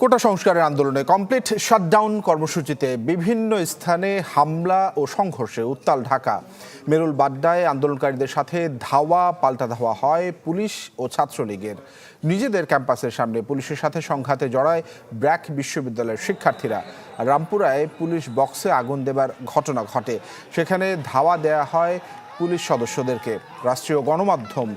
কোটা সংস্কারের আন্দোলনে complete shutdown কর্মসূচিতে বিভিন্ন স্থানে হামলা ও সংঘর্ষে উত্তাল ঢাকা। মেরুল বাড্ডায় আন্দোলনকারীদের সাথে ধাওয়া পাল্টা ধাওয়া হয় পুলিশ ও ছাত্রলীগের। নিজেদের ক্যাম্পাসের সামনে পুলিশের সাথে সংঘাতে জড়ায় ব্র্যাক বিশ্ববিদ্যালয়ের শিক্ষার্থীরা। রামপুরায় পুলিশ বক্সে আগুন দেবার ঘটনা ঘটে, সেখানে ধাওয়া দেয়া হয় পুলিশ সদস্যদেরকে। রাষ্ট্রীয় গণমাধ্যম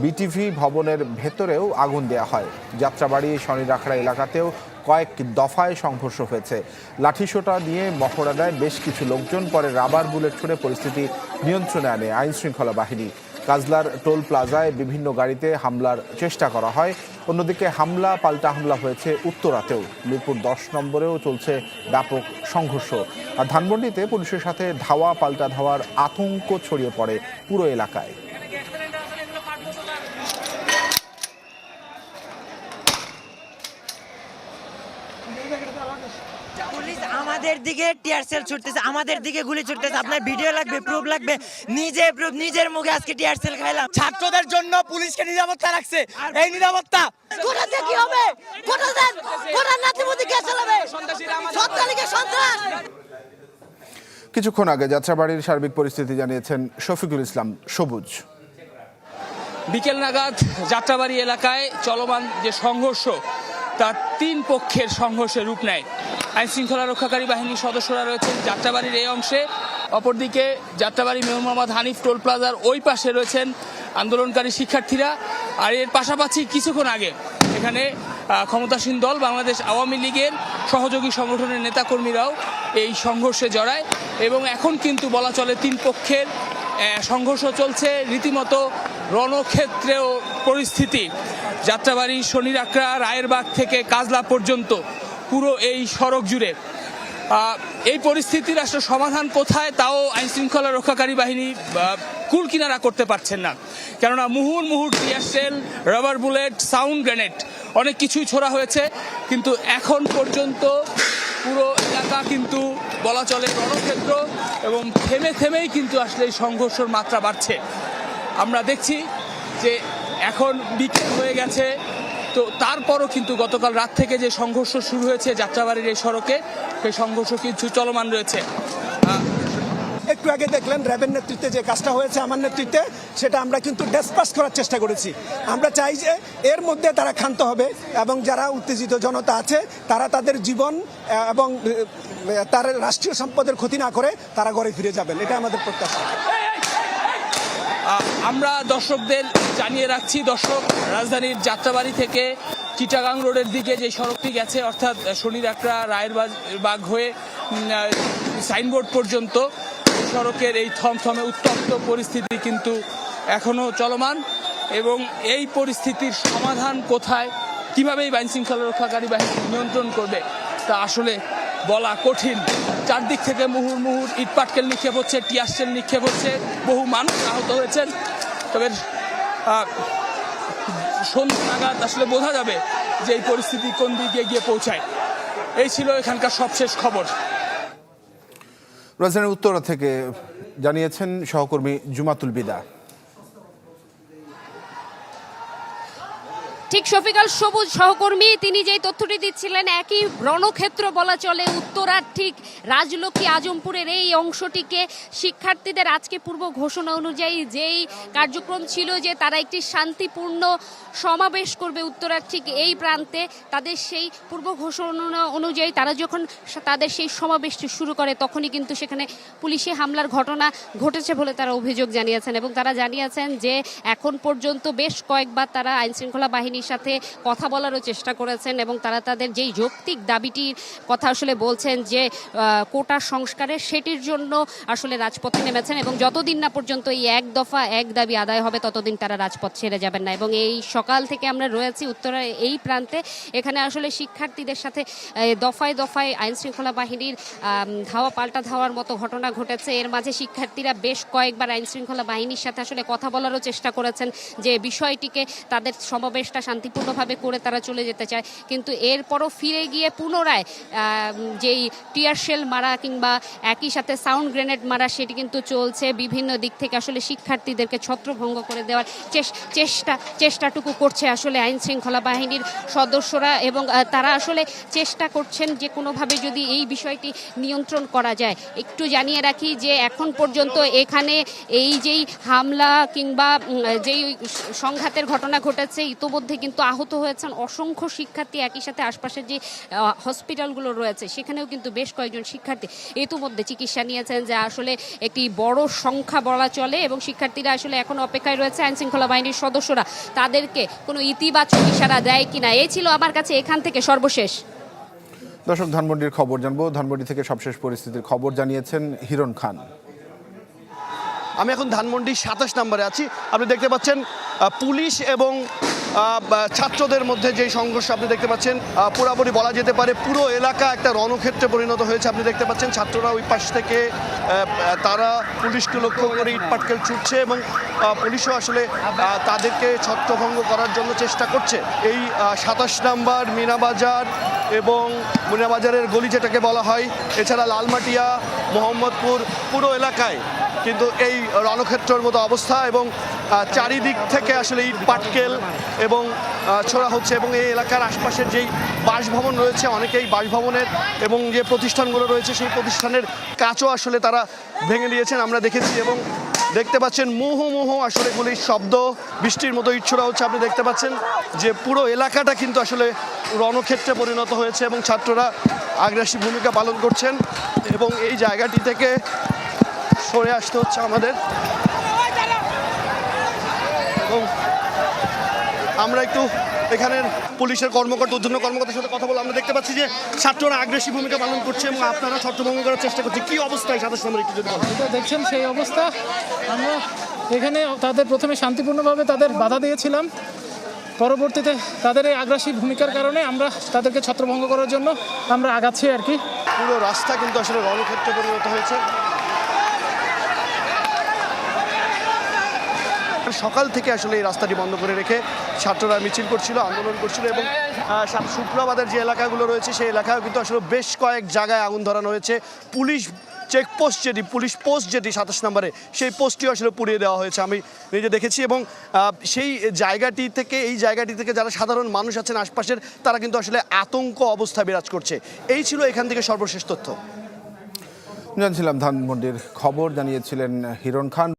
বিটিভি ভবনের ভেতরেও আগুন দেয়া হয়। যাত্রাবাড়ি শনিরাখড়া এলাকাতেও কয়েক দফায় সংঘর্ষ হয়েছে। লাঠিসোঁটা নিয়ে মহড়া দেয় বেশ কিছু লোকজন, পরে রাবার বুলেট ছুড়ে পরিস্থিতি নিয়ন্ত্রণে আনে আইনশৃঙ্খলা বাহিনী। কাজলার টোল প্লাজায় বিভিন্ন গাড়িতে হামলার চেষ্টা করা হয়। অন্যদিকে হামলা পাল্টা হামলা হয়েছে উত্তরাতেও। মিরপুর 10 নম্বরেও চলছে ব্যাপক সংঘর্ষ। আর ধানমন্ডিতে পুলিশের সাথে ধাওয়া পাল্টা ধাওয়ার আতঙ্ক ছড়িয়ে পড়ে পুরো এলাকায়। পুলিশ আমাদের দিকে টিয়ার সেল ছুটতেছে, আমাদের দিকে গুলি ছুটতেছে। আপনার ভিডিও লাগবে, প্রুফ লাগবে, নিজের মুখে আজকে টিয়ার সেল খাইলাম। ছাত্রদের জন্য পুলিশকে নিরাপত্তা রাখছে। এই নিরাপত্তা কোটাতে কি হবে? কোটার নাতিমতি কে চালাবে? সন্ত্রাসীকে সন্ত্রাস। কিছুক্ষণ আগে যাত্রাবাড়ির সার্বিক পরিস্থিতি জানিয়েছেন শফিকুল ইসলাম সবুজ। বিকেল নাগাদ যাত্রাবাড়ি এলাকায় চলমান যে সংঘর্ষ, তার 3 পক্ষের সংঘর্ষের রূপ নেয়। আইনশৃঙ্খলা রক্ষাকারী বাহিনীর সদস্যরা রয়েছেন যাত্রাবাড়ির এই অংশে, অপরদিকে যাত্রাবাড়ি মেয়র মোহাম্মদ হানিফ টোল প্লাজার ওই পাশে রয়েছেন আন্দোলনকারী শিক্ষার্থীরা। আর এর পাশাপাশি কিছুক্ষণ আগে এখানে ক্ষমতাসীন দল বাংলাদেশ আওয়ামী লীগের সহযোগী সংগঠনের নেতাকর্মীরাও এই সংঘর্ষে জড়ায় এবং এখন কিন্তু বলা চলে 3 পক্ষের সংঘর্ষ চলছে। রীতিমতো রণক্ষেত্রেও পরিস্থিতি। যাত্রাবাড়ি শনিরাখড়া রায়েরবাগ থেকে কাজলা পর্যন্ত পুরো এই সড়ক জুড়ে এই পরিস্থিতির আসলে সমাধান কোথায়, তাও আইনশৃঙ্খলা রক্ষাকারী বাহিনী কুল কিনারা করতে পারছেন না। কেননা মুহুর্মুহু tear shell, rubber bullet, sound grenade অনেক কিছুই ছোড়া হয়েছে, কিন্তু এখন পর্যন্ত পুরো এলাকা কিন্তু বলা চলে রণক্ষেত্র এবং থেমেই কিন্তু আসলে এই সংঘর্ষের মাত্রা বাড়ছে। আমরা দেখছি যে এখন বিকেল হয়ে গেছে, তো তারপরও কিন্তু গতকাল রাত থেকে যে সংঘর্ষ শুরু হয়েছে যাত্রাবাড়ির এই সড়কে, সেই সংঘর্ষ কিছু চলমান রয়েছে। একটু আগে দেখলেন র্যাবের নেতৃত্বে যে কাজটা হয়েছে, আমার নেতৃত্বে, সেটা আমরা কিন্তু ডিসপাস করার চেষ্টা করেছি। আমরা চাই যে এর মধ্যে তারা ক্ষান্ত হবে এবং যারা উত্তেজিত জনতা আছে তারা তাদের জীবন এবং তার রাষ্ট্রীয় সম্পদের ক্ষতি না করে তারা ঘরে ফিরে যাবেন, এটা আমাদের প্রত্যাশা। আমরা দর্শকদের জানিয়ে রাখছি, দর্শক রাজধানীর যাত্রাবাড়ি থেকে চিটাগাং রোডের দিকে যে সড়কটি গেছে, অর্থাৎ শনিরাখড়া রায়েরবাগ হয়ে সাইনবোর্ড পর্যন্ত সড়কের এই থমথমে উত্তপ্ত পরিস্থিতি কিন্তু এখনো চলমান এবং এই পরিস্থিতির সমাধান কোথায়, কিভাবে এই আইনশৃঙ্খলা রক্ষাকারী বাহিনী নিয়ন্ত্রণ করবে, তা আসলে বলা কঠিন। চারদিক থেকে মুহুর্মুহু ইটপাটকেল নিক্ষেপ হচ্ছে, টিয়ার সেল নিক্ষেপ হচ্ছে, বহু মানুষ আহত হয়েছেন। তবে সন্ধ্যা নাগাদ আসলে বোঝা যাবে যে এই পরিস্থিতি কোন দিকে গিয়ে পৌঁছায়। এই ছিল এখানকার সবশেষ খবর। রাজধানীর উত্তরা থেকে জানিয়েছেন সহকর্মী জুমাতুল বিদা। ঠিক শফিকুল সবুজ সহকর্মী, তিনি যেই তথ্যটি দিচ্ছিলেন, একই রণক্ষেত্র বলা চলে উত্তরার ঠিক রাজলক্ষ্মী আজমপুরের এই অংশটিকে। শিক্ষার্থীদের আজকে পূর্ব ঘোষণা অনুযায়ী যেই কার্যক্রম ছিল যে তারা একটি শান্তিপূর্ণ সমাবেশ করবে উত্তরার ঠিক এই প্রান্তে, তাদের সেই পূর্ব ঘোষণা অনুযায়ী তারা যখন তাদের সেই সমাবেশটি শুরু করে তখনই কিন্তু সেখানে পুলিশি হামলার ঘটনা ঘটেছে বলে তারা অভিযোগ জানিয়েছেন এবং তারা জানিয়েছেন যে এখন পর্যন্ত বেশ কয়েকবার তারা আইনশৃঙ্খলা বাহিনীর সাথে কথা বলারও চেষ্টা করেছেন এবং তারা তাদের যেই যৌক্তিক দাবিটির কথা আসলে বলছেন যে কোটা সংস্কারের, সেটির জন্য আসলে রাজপথে নেমেছেন এবং যতদিন না পর্যন্ত এই এক দফা এক দাবি আদায় হবে ততদিন তারা রাজপথ ছেড়ে যাবেন না। এবং এই সকাল থেকে আমরা রয়েছি উত্তরার এই প্রান্তে, এখানে আসলে শিক্ষার্থীদের সাথে দফায় দফায় আইনশৃঙ্খলা বাহিনীর ধাওয়া পাল্টা ধাওয়ার মতো ঘটনা ঘটেছে। এর মাঝে শিক্ষার্থীরা বেশ কয়েকবার আইনশৃঙ্খলা বাহিনীর সাথে আসলে কথা বলারও চেষ্টা করেছেন যে বিষয়টিকে তাদের সমাবেশটা শান্তিপূর্ণভাবে করে তারা চলে যেতে চায়, কিন্তু এরপরও ফিরে গিয়ে পুনরায় যেই টিয়ার শেল মারা কিংবা একই সাথে সাউন্ড গ্রেনেড মারা সেটি কিন্তু চলছে। বিভিন্ন দিক থেকে আসলে শিক্ষার্থীদেরকে ছত্রভঙ্গ করে দেওয়ার চেষ্টাটুকু করছে আসলে আইন শৃঙ্খলা বাহিনীর সদস্যরা, এবং তারা আসলে চেষ্টা করছেন যে কোনোভাবে যদি এই বিষয়টি নিয়ন্ত্রণ করা যায়। একটু জানিয়ে রাখি যে এখন পর্যন্ত এখানে এই যেই হামলা কিংবা যেই সংঘাতের ঘটনা ঘটেছে ইতোমধ্যে কিন্তু আহত হয়েছেন অসংখ্য শিক্ষার্থী, একই সাথে আশপাশের যে হসপিটালগুলো রয়েছে সেখানেও কিন্তু বেশ কয়েকজন শিক্ষার্থী ইতোমধ্যে চিকিৎসা নিয়েছেন, যা আসলে একটি বড় সংখ্যা বলা চলে। এবং শিক্ষার্থীরা আসলে এখন অপেক্ষায় রয়েছে আইন শৃঙ্খলা বাহিনীর সদস্যরা তাদেরকে কোনো ইতিবাচক ইশারা দেয় কিনা। এই ছিল আমার কাছে এখান থেকে সর্বশেষ। দর্শক, ধানমন্ডির খবর জানবো। ধানমন্ডি থেকে সবশেষ পরিস্থিতির খবর জানিয়েছেন হিরণ খান। আমি এখন ধানমন্ডি 27 নম্বরে আছি। আপনি দেখতে পাচ্ছেন পুলিশ এবং ছাত্রদের মধ্যে যেই সংঘর্ষ আপনি দেখতে পাচ্ছেন, পুরোপুরি বলা যেতে পারে পুরো এলাকা একটা রণক্ষেত্রে পরিণত হয়েছে। আপনি দেখতে পাচ্ছেন ছাত্ররা ওই পাশ থেকে তারা পুলিশকে লক্ষ্য করে ইটপাটকেল ছুটছে এবং পুলিশও আসলে তাদেরকে ছত্রভঙ্গ করার জন্য চেষ্টা করছে। এই 27 নম্বর মিনাবাজার এবং মিনাবাজারের গলি যেটাকে বলা হয়, এছাড়া লালমাটিয়া, মোহাম্মদপুর পুরো এলাকায় কিন্তু এই রণক্ষেত্রের মতো অবস্থা এবং চারিদিক থেকে আসলে ইট পাটকেল এবং ছোড়া হচ্ছে। এবং এই এলাকার আশপাশের যেই বাসভবন রয়েছে, অনেকেই বাসভবনের এবং যে প্রতিষ্ঠানগুলো রয়েছে সেই প্রতিষ্ঠানের কাচও আসলে তারা ভেঙে দিয়েছেন আমরা দেখেছি। এবং দেখতে পাচ্ছেন মুহুমুহু আসলে গুলির শব্দ, বৃষ্টির মতো ইট ছোড়া হচ্ছে। আপনি দেখতে পাচ্ছেন যে পুরো এলাকাটা কিন্তু আসলে রণক্ষেত্রে পরিণত হয়েছে এবং ছাত্ররা আগ্রাসী ভূমিকা পালন করছেন এবং এই জায়গাটি থেকে সরে আসতে হচ্ছে আমাদের। এবং আমরা একটু এখানের পুলিশের কর্মকর্তার সাথে কথা বলে আমরা দেখতে পাচ্ছি যে ছাত্ররা আগ্রাসী ভূমিকা পালন করছে এবং আপনারা ছত্রভঙ্গ করার চেষ্টা করছে। কি অবস্থায় 27 নম্বর একটু যদি বলেন। তো দেখছেন সেই অবস্থা। আমরা এখানে তাদের প্রথমে শান্তিপূর্ণভাবে তাদের বাধা দিয়েছিলাম, পরবর্তীতে তাদের এই আগ্রাসী ভূমিকার কারণে আমরা তাদেরকে ছত্রভঙ্গ করার জন্য আমরা আগাচ্ছি আর কি। পুরো রাস্তা কিন্তু আসলে রণক্ষেত্রে পরিণত হয়েছে। সকাল থেকে আসলে এই রাস্তাটি বন্ধ করে রেখে ছাত্ররা মিছিল করছিল, আন্দোলন করছিল এবং শুক্রবাদের যে এলাকাগুলো রয়েছে সেই এলাকায় কিন্তু আসলে বেশ কয়েক জায়গায় আগুন ধরানো হয়েছে। পুলিশ চেকপোস্ট যেটি, পুলিশ পোস্ট যেটি 27 নম্বরে, সেই পোস্টটিও আসলে পুড়িয়ে দেওয়া হয়েছে, আমি নিজে দেখেছি। এবং সেই জায়গাটি থেকে, এই জায়গাটি থেকে যারা সাধারণ মানুষ আছেন আশপাশের, তারা কিন্তু আসলে আতঙ্ক অবস্থা বিরাজ করছে। এই ছিল এখান থেকে সর্বশেষ তথ্য। জানছিলাম ধানমন্ডির খবর জানিয়েছিলেন হিরণ খান।